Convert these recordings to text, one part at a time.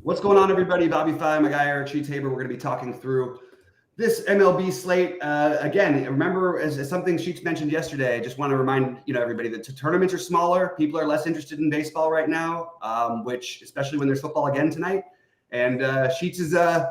What's going on, everybody? BobbyFi, my guy Eric Sheets-Haber. We're going to be talking through this MLB slate. Again, remember, as something Sheets mentioned yesterday, I just want to remind everybody that tournaments are smaller. People are less interested in baseball right now, which especially when there's football again tonight. And Sheets is this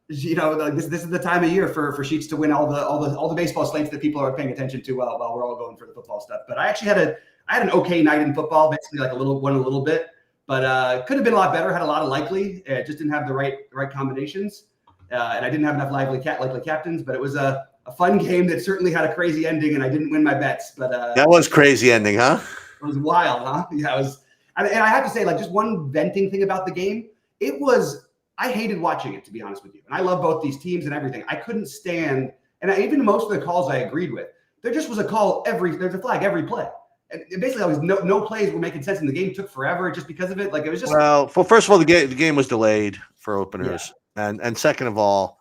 is the time of year for Sheets to win all the baseball slates that people are paying attention to while we're all going for the football stuff. But I actually had an okay night in football, basically like a little bit. But could have been a lot better. Had a lot of likely. Just didn't have the right combinations, and I didn't have enough likely captains. But it was a fun game that certainly had a crazy ending, and I didn't win my bets. But that was crazy ending, huh? It was wild, huh? Yeah, it was. And I have to say, like, just one venting thing about the game. It was. I hated watching it, to be honest with you. And I love both these teams and everything. I couldn't stand, and even most of the calls I agreed with. There just was a call there's a flag every play. And basically, always no plays were making sense, and the game took forever just because of it. Like, it was just. Well, first of all, the game was delayed for openers, yeah. and second of all,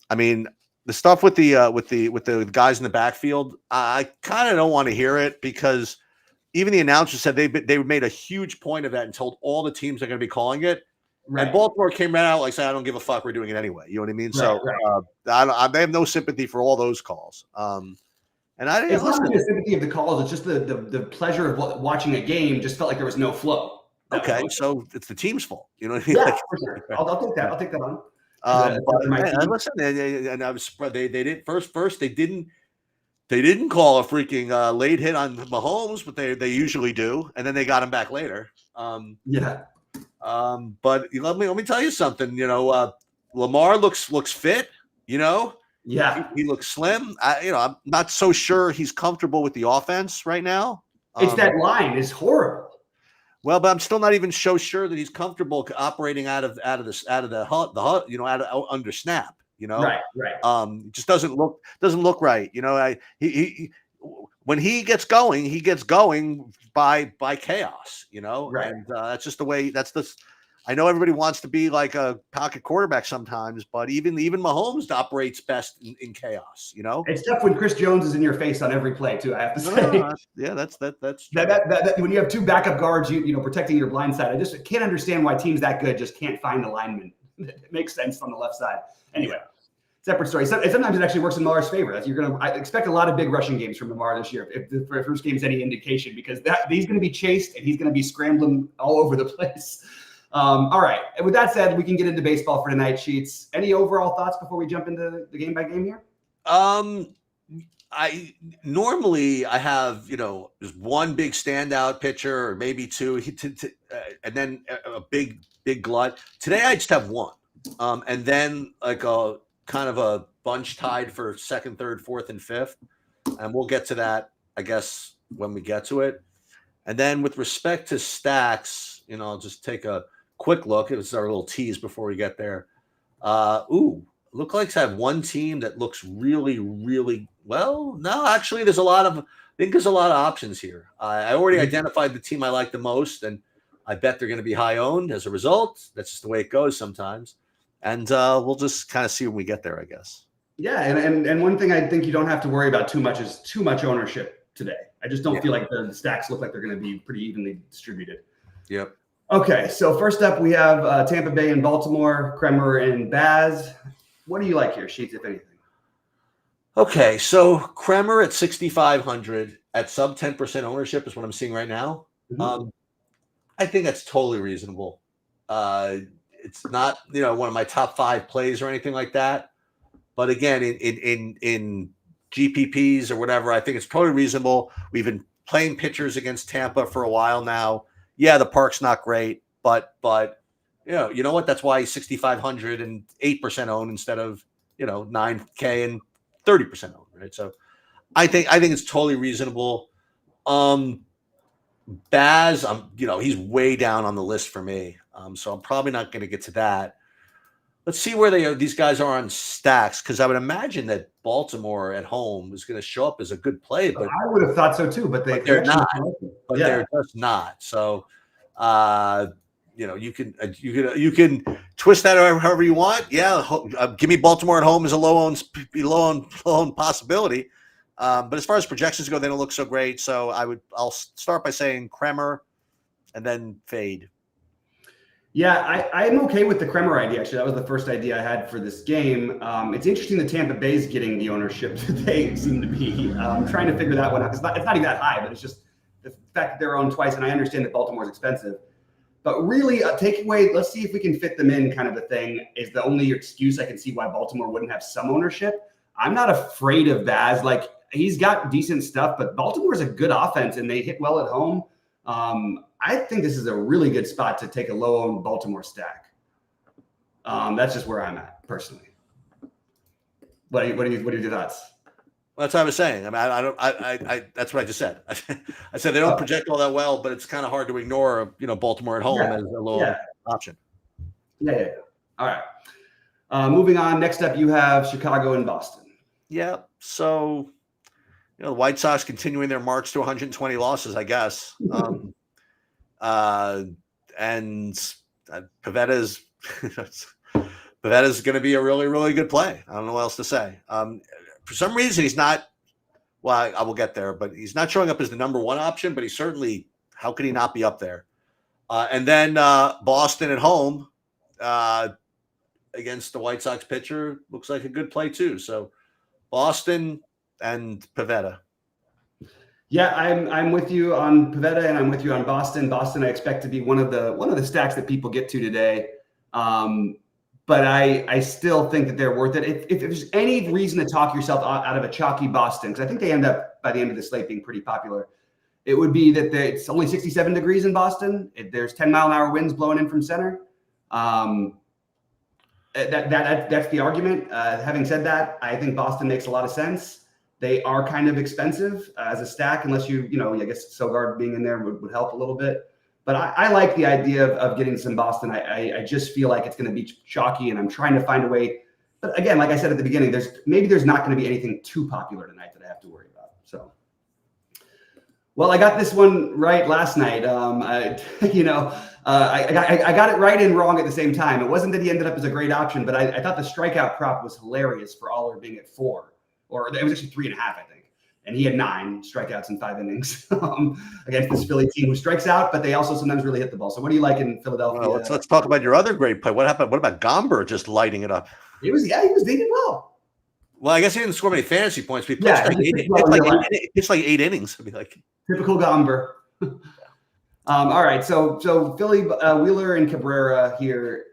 I mean, the stuff with the guys in the backfield, I kind of don't want to hear it, because even the announcers said they made a huge point of that and told all the teams they're going to be calling it. Right. And Baltimore came right out like saying, "I don't give a fuck, we're doing it anyway." You know what I mean? Right, so they have no sympathy for all those calls. And I didn't. It's not the sympathy of the calls. It's just the pleasure of watching a game. Just felt like there was no flow. Okay, so it's the team's fault. You know what I mean? Yeah, for sure. I'll take that. I'll take that on. But listen, and I was they didn't first they didn't call a freaking late hit on Mahomes, but they usually do, and then they got him back later. But let me tell you something. Lamar looks fit. Yeah, he looks slim. I'm not so sure he's comfortable with the offense right now. It's that line is horrible. Well, but I'm still not even so sure that he's comfortable operating out of under snap. Right. It just doesn't look right. He when he gets going by chaos. Right. And that's just the way. I know everybody wants to be like a pocket quarterback sometimes, but even Mahomes operates best in chaos. It's tough when Chris Jones is in your face on every play too. I have to say. Yeah, that's that when you have two backup guards, protecting your blind side. I just can't understand why teams that good just can't find a lineman that makes sense on the left side. Anyway, separate story. Sometimes it actually works in Lamar's favor. I expect a lot of big rushing games from Lamar this year, if the first game is any indication, because he's going to be chased and he's going to be scrambling all over the place. All right. And with that said, we can get into baseball for tonight, Sheets. Any overall thoughts before we jump into the game by game here? I normally have just one big standout pitcher or maybe two, and then a big glut. Today I just have one, and then like a kind of a bunch tied for second, third, fourth, and fifth, and we'll get to that, I guess, when we get to it. And then with respect to stacks, I'll just take a quick look. It was our little tease before we get there. Look like I have one team that looks really, really well. No, actually, there's a lot of options here. I already identified the team I like the most, and I bet they're going to be high owned as a result. That's just the way it goes sometimes. And we'll just kind of see when we get there, I guess. Yeah, and one thing I think you don't have to worry about too much is too much ownership today. I just don't feel like the stacks look like they're going to be pretty evenly distributed. Yep. Okay, so first up we have Tampa Bay and Baltimore, Kremer and Baz. What do you like here, Sheets, if anything? Okay, so Kremer at 6,500 at sub 10% ownership is what I'm seeing right now. Mm-hmm. I think that's totally reasonable. It's not one of my top 5 plays or anything like that, but again, in GPPs or whatever, I think it's totally reasonable. We've been playing pitchers against Tampa for a while now. Yeah, the park's not great, but you know what? That's why he's 6,500 and 8% owned instead of 9K and 30% owned, right? So I think it's totally reasonable. Baz, he's way down on the list for me, so I'm probably not going to get to that. Let's see where these guys are on stacks, because I would imagine that Baltimore at home is going to show up as a good play. But I would have thought so too, but they're not. But they're just not. So, you can twist that however you want. Yeah, give me Baltimore at home as a low owned possibility. But as far as projections go, they don't look so great. So I'll start by saying Kremer, and then fade. Yeah, I'm okay with the Kremer idea. Actually, that was the first idea I had for this game. It's interesting that Tampa Bay's getting the ownership that they seem to be. I'm trying to figure that one out. It's not even that high, but it's just the fact that they're owned twice. And I understand that Baltimore's expensive. But really, a takeaway, let's see if we can fit them in kind of a thing, is the only excuse I can see why Baltimore wouldn't have some ownership. I'm not afraid of Baz. Like, he's got decent stuff, but Baltimore's a good offense, and they hit well at home. I think this is a really good spot to take a low-owned Baltimore stack. That's just where I'm at personally. What are your thoughts? Well, that's what I was saying. I mean, that's what I just said. I said they don't project all that well, but it's kind of hard to ignore, Baltimore at home as a low option. Yeah. All right. Moving on. Next up, you have Chicago and Boston. Yeah. So, the White Sox continuing their march to 120 losses, I guess. And Pavetta's going to be a really, really good play. I don't know what else to say. For some reason, he's not. Well, I will get there, but he's not showing up as the number one option. But he's certainly. How could he not be up there? And then Boston at home against the White Sox pitcher looks like a good play too. So Boston and Pivetta. Yeah, I'm with you on Pivetta, and I'm with you on Boston. Boston, I expect to be one of the stacks that people get to today. But I still think that they're worth it. If there's any reason to talk yourself out of a chalky Boston, because I think they end up by the end of the slate being pretty popular, it would be that it's only 67 degrees in Boston. There's 10-mile-an-hour winds blowing in from center. That's the argument. Having said that, I think Boston makes a lot of sense. They are kind of expensive as a stack, unless I guess Sogard being in there would help a little bit. But I like the idea of getting some Boston. I just feel like it's going to be chalky, and I'm trying to find a way. But again, like I said at the beginning, there's not going to be anything too popular tonight that I have to worry about. So, well, I got this one right last night. I got it right and wrong at the same time. It wasn't that he ended up as a great option, but I thought the strikeout prop was hilarious for Aller being at 4, or it was actually 3.5, I think. And he had 9 strikeouts in 5 innings against this Philly team who strikes out, but they also sometimes really hit the ball. So what do you like in Philadelphia? Well, let's talk about your other great play. What happened? What about Gomber just lighting it up? He was doing well. Well, I guess he didn't score many fantasy points. But he pitched like 8 innings. I'd be like typical Gomber. All right, so Philly, Wheeler and Cabrera here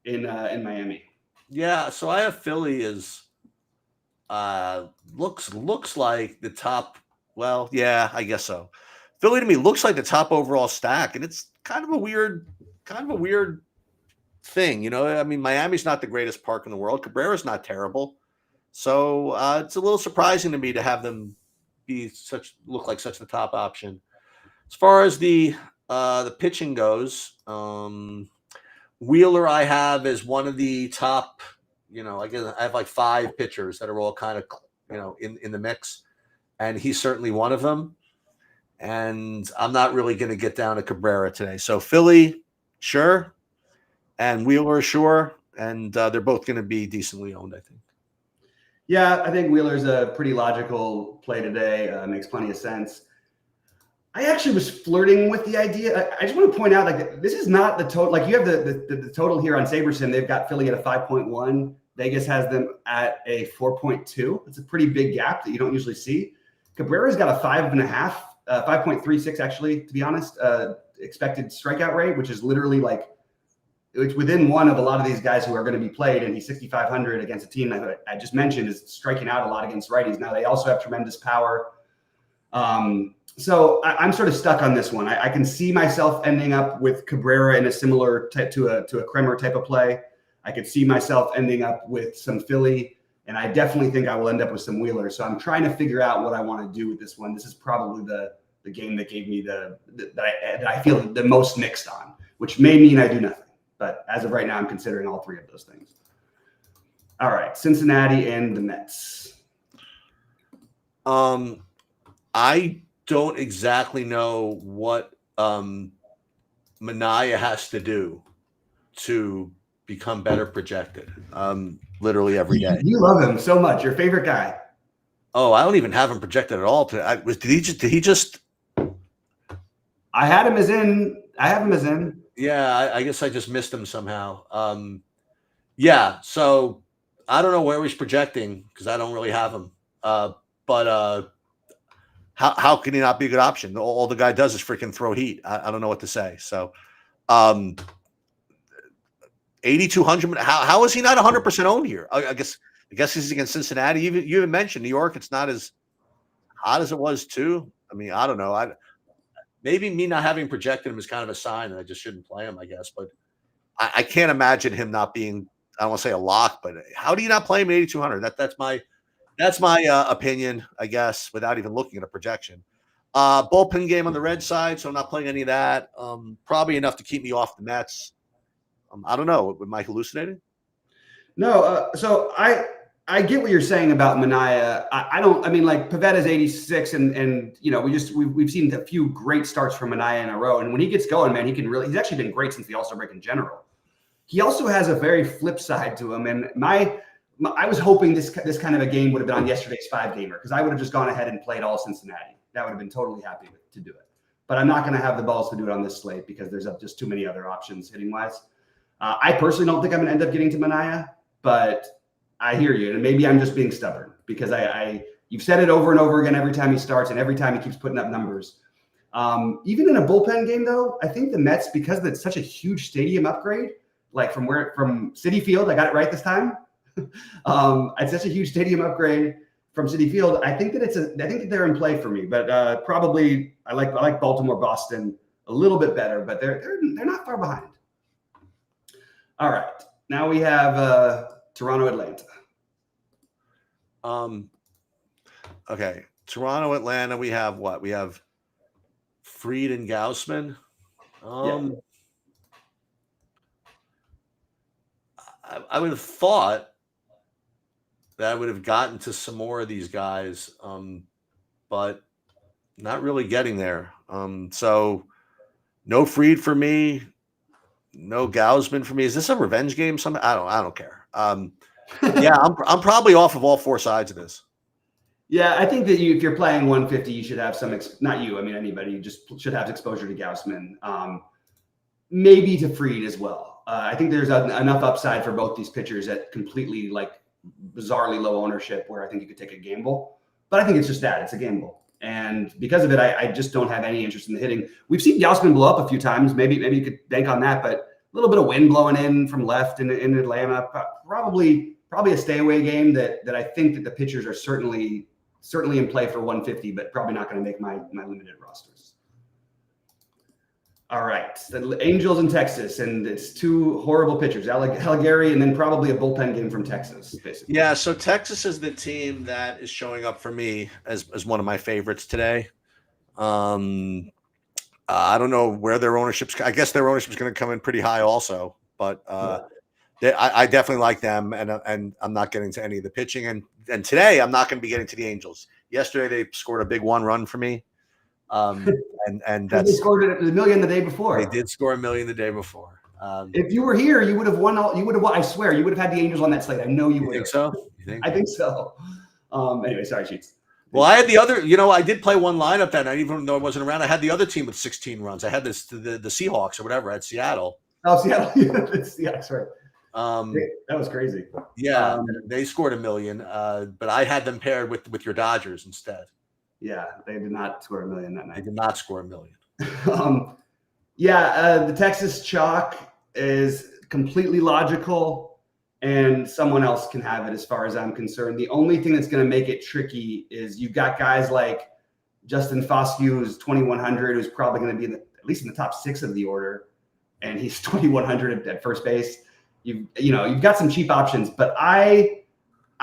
in Miami. Yeah, so I have Philly as looks like the top. Well, yeah, I guess so. Philly to me looks like the top overall stack, and it's kind of a weird thing. I mean, Miami's not the greatest park in the world. Cabrera's not terrible, so it's a little surprising to me to have them look like such the top option. As far as the pitching goes, Wheeler I have as one of the top. I have like 5 pitchers that are all kind of, in the mix, and he's certainly one of them. And I'm not really going to get down to Cabrera today. So Philly, sure, and Wheeler, sure, and they're both going to be decently owned, I think. Yeah, I think Wheeler's a pretty logical play today. Makes plenty of sense. I actually was flirting with the idea. I just want to point out, like, this is not the total. Like, you have the total here on SaberSim. They've got Philly at a 5.1. Vegas has them at a 4.2. It's a pretty big gap that you don't usually see. Cabrera's got a 5.5, 5.36 actually, to be honest. Expected strikeout rate, which is literally it's within one of a lot of these guys who are going to be played. And he's 6,500 against a team that I just mentioned is striking out a lot against righties. Now they also have tremendous power. So I'm sort of stuck on this one. I can see myself ending up with Cabrera in a similar to a Kremer type of play. I could see myself ending up with some Philly, and I definitely think I will end up with some Wheeler. So I'm trying to figure out what I want to do with this one. This is probably the game that gave me that I feel the most mixed on, which may mean I do nothing. But as of right now, I'm considering all 3 of those things. All right, Cincinnati and the Mets. I don't exactly know what Minaya has to do to become better projected. Literally every day. You love him so much. Your favorite guy. Oh, I don't even have him projected at all. Did he just? I had him as in. I have him as in. Yeah, I guess I just missed him somehow. Yeah, so I don't know where he's projecting because I don't really have him. But how can he not be a good option? All the guy does is freaking throw heat. I don't know what to say. So, um, 8,200. How is he not 100% owned here? I guess he's against Cincinnati. You even mentioned New York. It's not as hot as it was too. I mean, I don't know. Maybe me not having projected him is kind of a sign that I just shouldn't play him. I guess, but I can't imagine him not being. I don't want to say a lock, but how do you not play him at 8,200? That's my opinion, I guess, without even looking at a projection. Bullpen game on the red side, so I'm not playing any of that. Probably enough to keep me off the Mets. I don't know. Am I hallucinating? No, so I get what you're saying about Manaea. I don't. I mean, like Pavetta's 86, and you know we've seen a few great starts from Manaea in a row, and when he gets going, man, he's actually been great since the All-Star break in general. He also has a very flip side to him, and I was hoping this kind of a game would have been on yesterday's 5-gamer because I would have just gone ahead and played all Cincinnati. That would have been totally happy to do it. But I'm not going to have the balls to do it on this slate because there's just too many other options hitting wise. I personally don't think I'm going to end up getting to Manaea, but I hear you, and maybe I'm just being stubborn because you've said it over and over again every time he starts and every time he keeps putting up numbers. Even in a bullpen game, though, I think the Mets, because it's such a huge stadium upgrade, like from Citi Field, I got it right this time. It's such a huge stadium upgrade from Citi Field. I think that they're in play for me, but probably I like Baltimore, Boston a little bit better, but they're not far behind. All right, now we have Toronto, Atlanta. Okay, Toronto, Atlanta. We have what? We have Fried and Gaussman. Yeah. I would have thought that I would have gotten to some more of these guys, but not really getting there. So no Fried for me, no Gaussman for me. Is this a revenge game? I don't care. Yeah, I'm probably off of all four sides of this. Yeah, I think that if you're playing 150, you should have some. Not you, I mean anybody. You just should have exposure to Gaussman, maybe to Fried as well. I think there's enough upside for both these pitchers at completely bizarrely low ownership where I think you could take a gamble. But I think it's just that it's a gamble, and because of it, I just don't have any interest in the hitting. We've seen Gaussman blow up a few times. Maybe you could bank on that, but a little bit of wind blowing in from left in Atlanta. Probably a stay away game that I think that the pitchers are certainly in play for 150, but probably not going to make my limited rosters. All right, the Angels in Texas, and it's two horrible pitchers, Allegary, and then probably a bullpen game from Texas, basically. Yeah, so Texas is the team that is showing up for me as one of my favorites today. I don't know where their ownership's. I guess their ownership's going to come in pretty high also, but I definitely like them, and I'm not getting to any of the pitching, and today I'm not going to be getting to the Angels. Yesterday they scored a big 1-run for me. And that's they scored it $1 million the day before. They did score $1 million the day before. If you were here, you would have won all. You would have won. I swear, you would have had the Angels on that slate. I know you would. Think so? I think so. Anyway, sorry, Sheets. Well, I had the other. I did play one lineup that night, even though I wasn't around. I had the other team with 16 runs. I had the Seahawks or whatever at Seattle. Oh, Seattle. Yeah, that's right. That was crazy. Yeah, they scored $1 million, but I had them paired with your Dodgers instead. Yeah, they did not score $1 million that night. They did not score $1 million. The Texas chalk is completely logical, and someone else can have it as far as I'm concerned. The only thing that's going to make it tricky is you've got guys like Justin Foscue, who's 2,100, who's probably going to be at least in the top 6 of the order, and he's 2,100 at first base. You've got some cheap options, but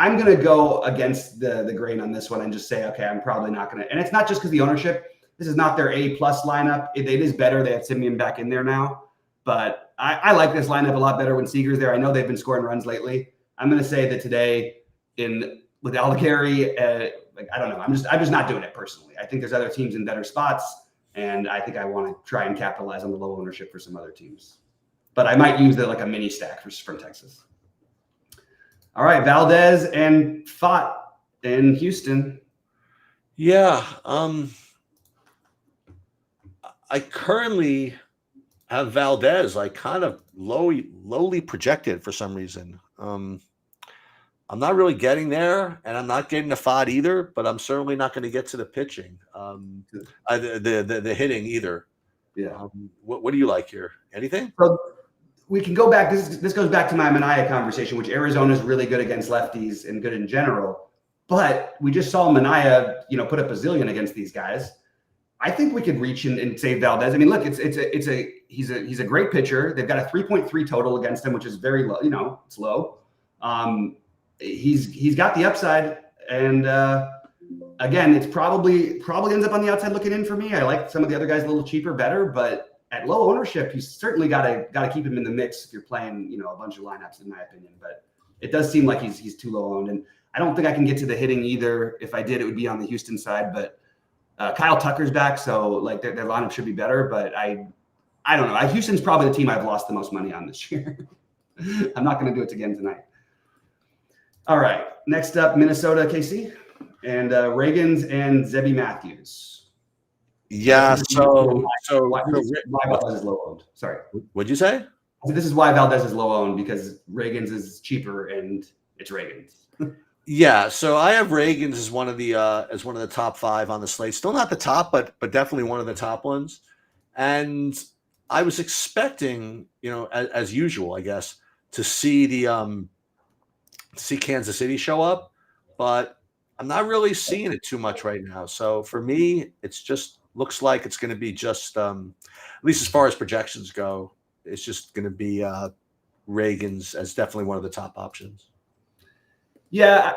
I'm going to go against the grain on this one and just say, okay, I'm probably not going to. And it's not just because the ownership. This is not their A+ lineup. It is better. They have Simeon back in there now. But I like this lineup a lot better when Seager's there. I know they've been scoring runs lately. I'm going to say that today with Allegary, I don't know. I'm just not doing it personally. I think there's other teams in better spots, and I think I want to try and capitalize on the low ownership for some other teams. But I might use a mini stack from Texas. All right, Valdez and Fott in Houston. Yeah, I currently have Valdez like kind of lowly projected for some reason. I'm not really getting there, and I'm not getting the FOD either, but I'm certainly not going to get to the pitching, the hitting either. Yeah. What do you like here? Anything? So we can go back. This goes back to my Manaea conversation, which Arizona is really good against lefties and good in general. But we just saw Manaea, put up a zillion against these guys. I think we could reach and save Valdez. I mean, look, he's a great pitcher. They've got a 3.3 total against him, which is very low. It's low. He's got the upside, and again, it's probably ends up on the outside looking in for me. I like some of the other guys a little cheaper, better, but at low ownership, you certainly got to keep him in the mix if you're playing, a bunch of lineups, in my opinion. But it does seem like he's too low owned, and I don't think I can get to the hitting either. If I did, it would be on the Houston side, but Kyle Tucker's back, so like their lineup should be better. But I don't know. Houston's probably the team I've lost the most money on this year. I'm not going to do it again tonight. All right. Next up, Minnesota, KC, and Reagans and Zebby Matthews. Yeah. So why Valdez is low owned. Sorry. What'd you say? This is why Valdez is low owned, because Reagans is cheaper and it's Reagans. Yeah, so I have Reagans as one of the top 5 on the slate. Still not the top, but definitely one of the top ones. And I was expecting, as usual, I guess, to see Kansas City show up, but I'm not really seeing it too much right now. So for me, it's just looks like it's going to be just, at least as far as projections go, it's just going to be Reagans as definitely one of the top options. Yeah,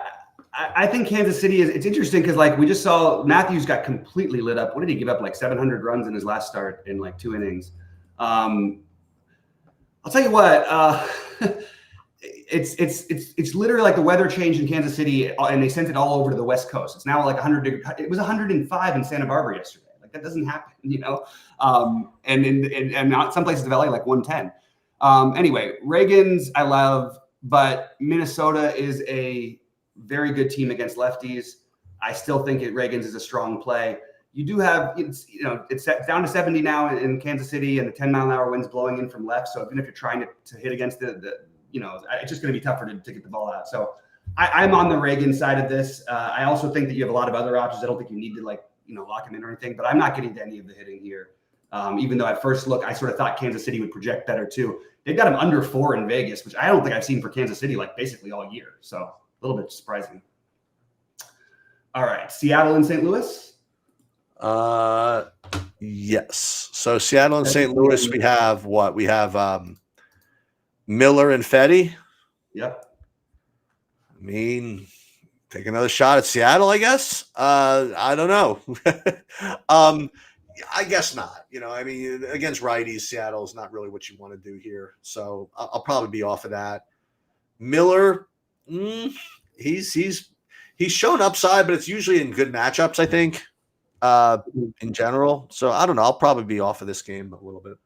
I think Kansas City it's interesting because like we just saw Matthews got completely lit up. What did he give up? Like 700 runs in his last start in like 2 innings. I'll tell you what, it's literally like the weather changed in Kansas City and they sent it all over to the West Coast. It's now like 100. It was 105 in Santa Barbara yesterday. Like that doesn't happen, and not some places of LA like 110. Anyway, Reagans I love. But Minnesota is a very good team against lefties. I still think Reagans is a strong play. You do have, it's down to 70 now in Kansas City, and the 10-mile-an-hour wind's blowing in from left. So even if you're trying to hit against it's just going to be tougher to get the ball out. So I'm on the Reagan side of this. I also think that you have a lot of other options. I don't think you need to lock him in or anything, but I'm not getting to any of the hitting here. Even though at first look, I sort of thought Kansas City would project better too. They've got him under 4 in Vegas, which I don't think I've seen for Kansas City like basically all year. So a little bit surprising. All right, Seattle and St. Louis. Yes. So Seattle and St. Louis, we have what? We have Miller and Fetty. Yep. I mean, take another shot at Seattle, I guess. I don't know. I guess not. Against righties, Seattle is not really what you want to do here. So I'll probably be off of that. Miller, he's shown upside, but it's usually in good matchups, I think, in general. So I don't know. I'll probably be off of this game a little bit.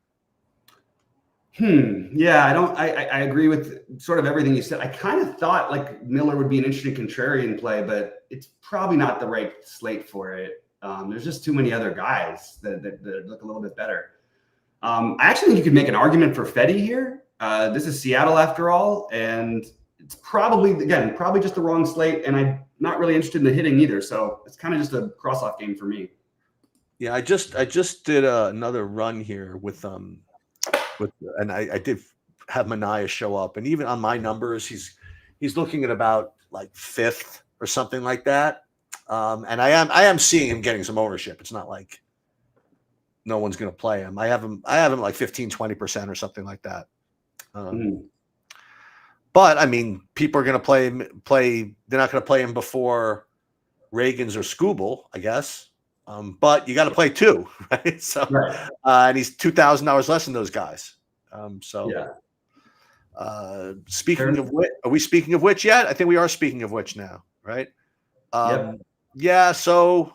Yeah, I agree with sort of everything you said. I kind of thought like Miller would be an interesting contrarian play, but it's probably not the right slate for it. There's just too many other guys that look a little bit better. I actually think you could make an argument for Fetty here. This is Seattle after all, and it's probably just the wrong slate, and I'm not really interested in the hitting either. So it's kind of just a cross-off game for me. Yeah, I just did another run here and I did have Manaea show up, and even on my numbers, he's looking at about like 5th or something like that. And I am seeing him getting some ownership. It's not like no one's going to play him. I have him like 15-20% or something like that. But I mean, people are going to play. They're not going to play him before Reagans or Skubal, I guess. But you got to play 2, right? So, right. And he's $2,000 less than those guys. Speaking of which, are we speaking of which yet? I think we are speaking of which now, right? Yep. Yeah. So,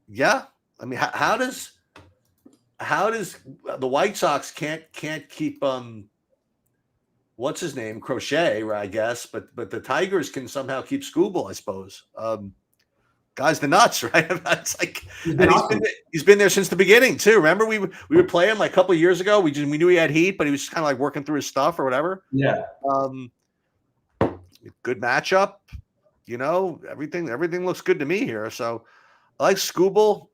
yeah. I mean, how does the White Sox can't keep what's his name, Crochet, right? I guess, but the Tigers can somehow keep Skubal, I suppose. guy's the nuts, right? It's like, He's been awesome. he's been there since the beginning too. Remember, we would play him like a couple of years ago. We knew he had heat, but he was just kind of like working through his stuff or whatever. Yeah. Good matchup. Everything looks good to me here. So I like Scooble.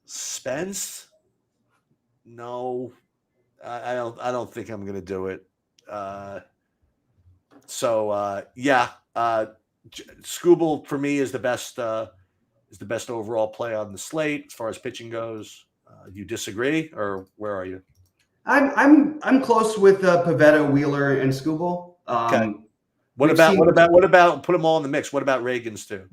Spence. No, I don't think I'm gonna do it. Scooble for me is the best overall play on the slate as far as pitching goes. You disagree, or where are you? I'm close with Pavetta, Wheeler, and Scooble. Okay. What about put them all in the mix? What about Reagan's too?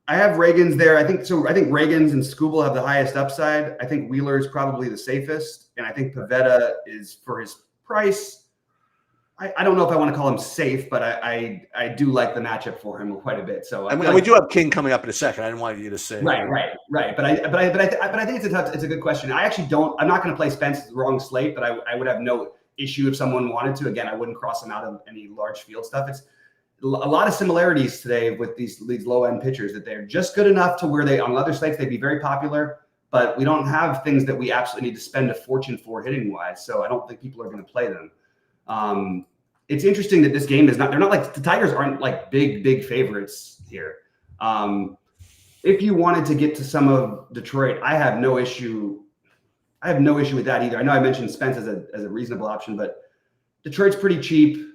I have Reagan's there. I think so. I think Reagan's and Scooble have the highest upside. I think Wheeler is probably the safest, and I think Pavetta is, for his price, I don't know if I want to call him safe, but I do like the matchup for him quite a bit. So we do have King coming up in a second. I didn't want you to say right. But I think it's a good question. I actually don't. I'm not going to play Spence the wrong slate, but I would have no issue if someone wanted to. Again, I wouldn't cross him out of any large field stuff. It's a lot of similarities today with these low end pitchers, that they're just good enough to where on other slates they'd be very popular, but we don't have things that we absolutely need to spend a fortune for hitting wise. So I don't think people are going to play them. It's interesting that this game they're not like, the Tigers aren't like big favorites here. If you wanted to get to some of Detroit, I have no issue with that either. I know I mentioned Spence as a reasonable option, but Detroit's pretty cheap.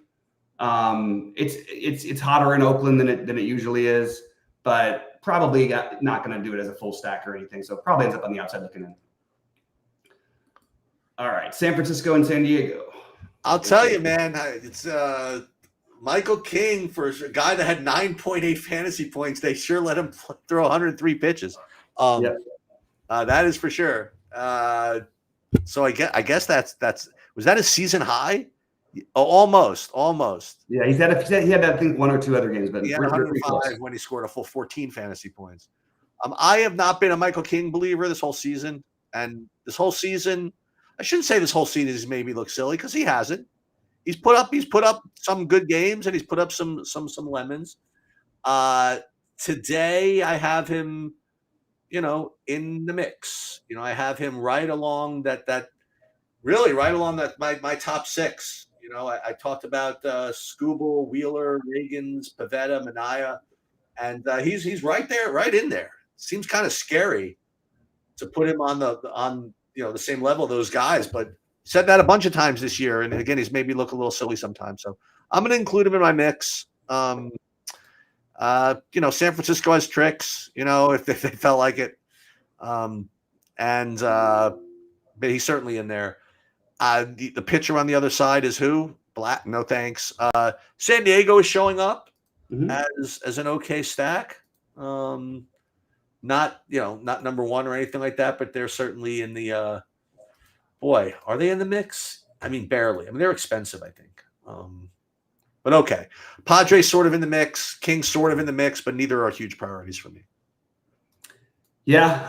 It's hotter in Oakland than it usually is, but probably not going to do it as a full stack or anything. So probably ends up on the outside looking in. All right, San Francisco and San Diego. I'll tell you, man, it's Michael King, for a guy that had 9.8 fantasy points. They sure let him throw 103 pitches. That is for sure. So I guess that's was that a season high? Almost. Yeah, he had I think one or two other games, but he had 105 when he scored a full 14 fantasy points. I have not been a Michael King believer this whole season, and this whole season, I shouldn't say this whole season has made me look silly, because he hasn't. He's put up some good games, and he's put up some lemons. Today I have him, in the mix. I have him right along my top six. I talked about Scooble, Wheeler, Reagan's, Pavetta, Minaya, and he's right there, right in there. Seems kind of scary to put him on the same level of those guys, but said that a bunch of times this year, and again, he's made me look a little silly sometimes. So I'm going to include him in my mix. San Francisco has tricks, if they felt like it, but he's certainly in there. The pitcher on the other side is who? Black. No thanks. San Diego is showing up as an okay stack. Not number one or anything like that, but they're certainly in the. Boy, are they in the mix? I mean, barely. I mean, they're expensive, I think. But okay, Padres sort of in the mix, King sort of in the mix, but neither are huge priorities for me. Yeah.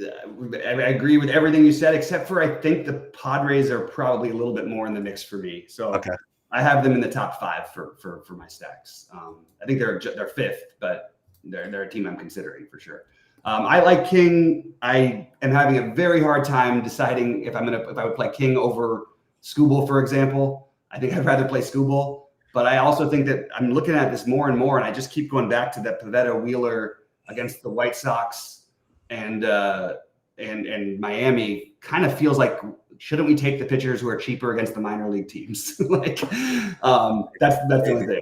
I agree with everything you said, except for I think the Padres are probably a little bit more in the mix for me. So okay. I have them in the top 5 for my stacks. I think they're 5th, but they're a team I'm considering for sure. I like King. I am having a very hard time deciding if I would play King over Scooble, for example. I think I'd rather play Scooble, but I also think that I'm looking at this more and more, and I just keep going back to that Pavetta Wheeler against the White Sox and Miami. Kind of feels like, shouldn't we take the pitchers who are cheaper against the minor league teams? That's the only thing.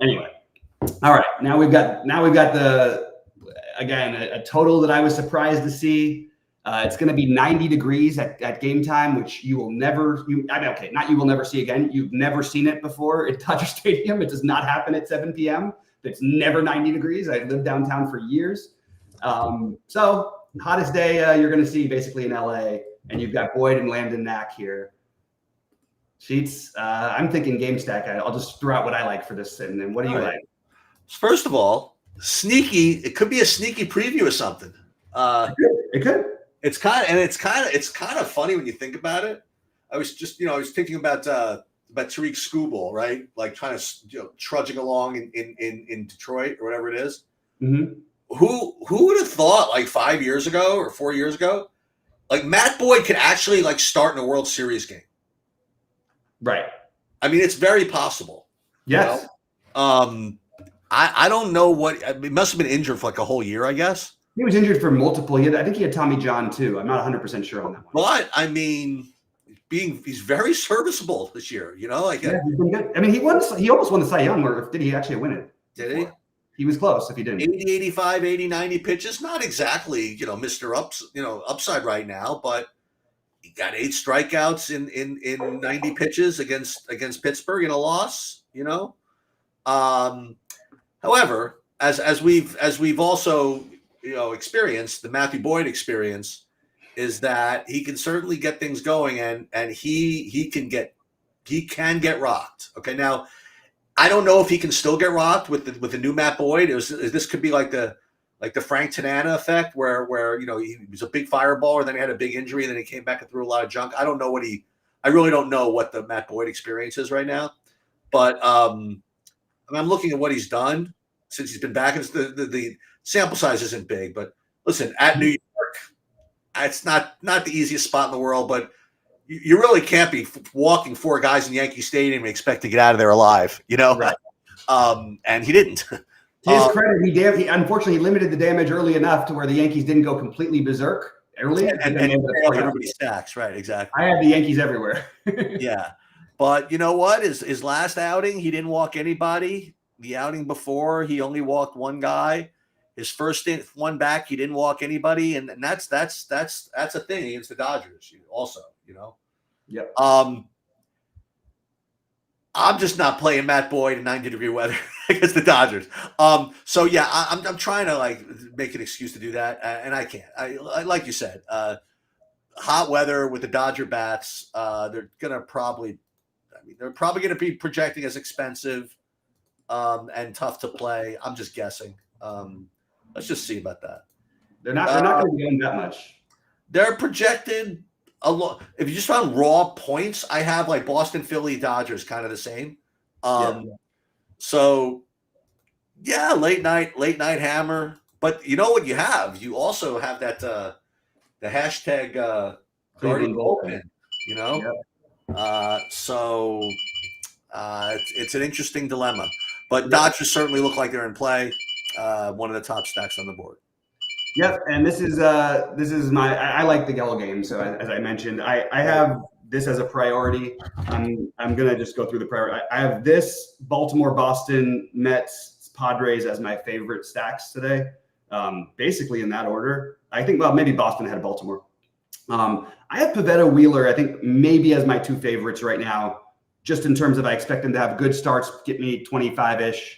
Anyway, all right. Now we've got a total that I was surprised to see. It's going to be 90 degrees at game time, which you will never see again. You've never seen it before at Dodger Stadium. It does not happen at 7 p.m. It's never 90 degrees. I lived downtown for years. So hottest day you're going to see basically in LA, and you've got Boyd and Landon Knack here. Sheets. I'm thinking game stack. I'll just throw out what I like for this. And then what do you like? First of all, sneaky. It could be a sneaky preview of something. It could. It's kind of funny when you think about it. I was thinking about Tariq Skubal, right? Like trying to trudging along in Detroit or whatever it is. Mm-hmm. Who would have thought like 5 years ago or 4 years ago, like Matt Boyd could actually like start in a World Series game? Right. I mean, it's very possible. Yes. You know? I don't know what. I mean, it must have been injured for like a whole year, I guess. He was injured for multiple. I think he had Tommy John too. I'm not 100% sure on that one. But I mean, he's very serviceable this year. You know, like yeah, he's been good. I mean, he almost won the Cy Young, or did he actually win it? Did he? He was close if he didn't. 80, 85, 80, 90 pitches. Not exactly, Mr. Upside right now, but he got 8 strikeouts in 90 pitches against Pittsburgh in a loss, However, as we've also, experienced, the Matthew Boyd experience is that he can certainly get things going and he can get rocked. Okay. Now, I don't know if he can still get rocked with the new Matt Boyd. This could be like the Frank Tanana effect, where he was a big fireballer, then he had a big injury, and then he came back and threw a lot of junk. I really don't know what the Matt Boyd experience is right now, but I'm looking at what he's done since he's been back. It's the sample size isn't big, but listen, at New York, it's not the easiest spot in the world, but you really can't be walking 4 guys in Yankee Stadium and expect to get out of there alive, Right. And he didn't. To his credit, he unfortunately limited the damage early enough to where the Yankees didn't go completely berserk early. And everybody's stacks, right? Exactly. I have the Yankees everywhere. Yeah, but you know what? His last outing, he didn't walk anybody. The outing before, he only walked 1 guy. His first one back, he didn't walk anybody, and that's a thing against the Dodgers. Also, Yep. I'm just not playing Matt Boyd in 90-degree weather against the Dodgers. So yeah, I'm trying to like make an excuse to do that, and I can't. I like you said, hot weather with the Dodger bats. They're probably gonna be projecting as expensive and tough to play. I'm just guessing. Let's just see about that. They're not going to be going that much. They're projected a lot. If you just found raw points, I have like Boston, Philly, Dodgers, kind of the same. So yeah, late night hammer. But you know what you have? You also have that the hashtag Guardian bullpen. So it's an interesting dilemma. But Dodgers certainly look like they're in play. One of the top stacks on the board. Yep, and this is my I like the yellow game. So as I mentioned, I have this as a priority. I'm gonna just go through the priority. I have this Baltimore, Boston, Mets, Padres as my favorite stacks today. Basically in that order. I think maybe Boston ahead of Baltimore. I have Pivetta, Wheeler. I think maybe as my 2 favorites right now, just in terms of I expect them to have good starts, get me 25-ish.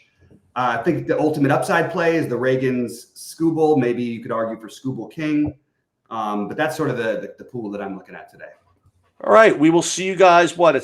I think the ultimate upside play is the Reagan's Skubal. Maybe you could argue for Skubal King. But that's sort of the pool that I'm looking at today. All right. We will see you guys, at